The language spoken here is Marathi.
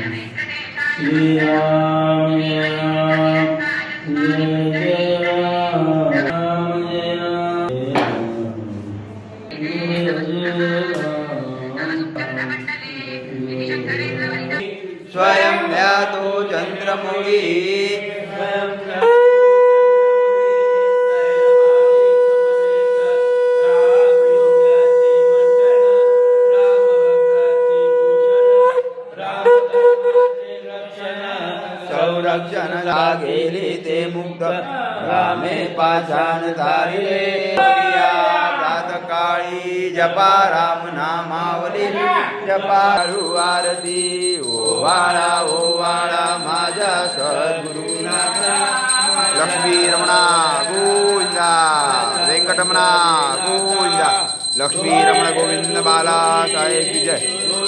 श्री राम जय राम जय जय राम जय राम स्वयं व्यातो चंद्रमौळी संरक्षण लागेले ते मुक्त रामे पाषाण धारिले प्रातकाळी जपा राम नामावली जपा आरती ओवाळा माझ्या सद्गुरुनाथ लक्ष्मी रमणा गोविंदा वेंकटरमणा गोविंदा लक्ष्मी रमण गोविंद बाला साहेब जय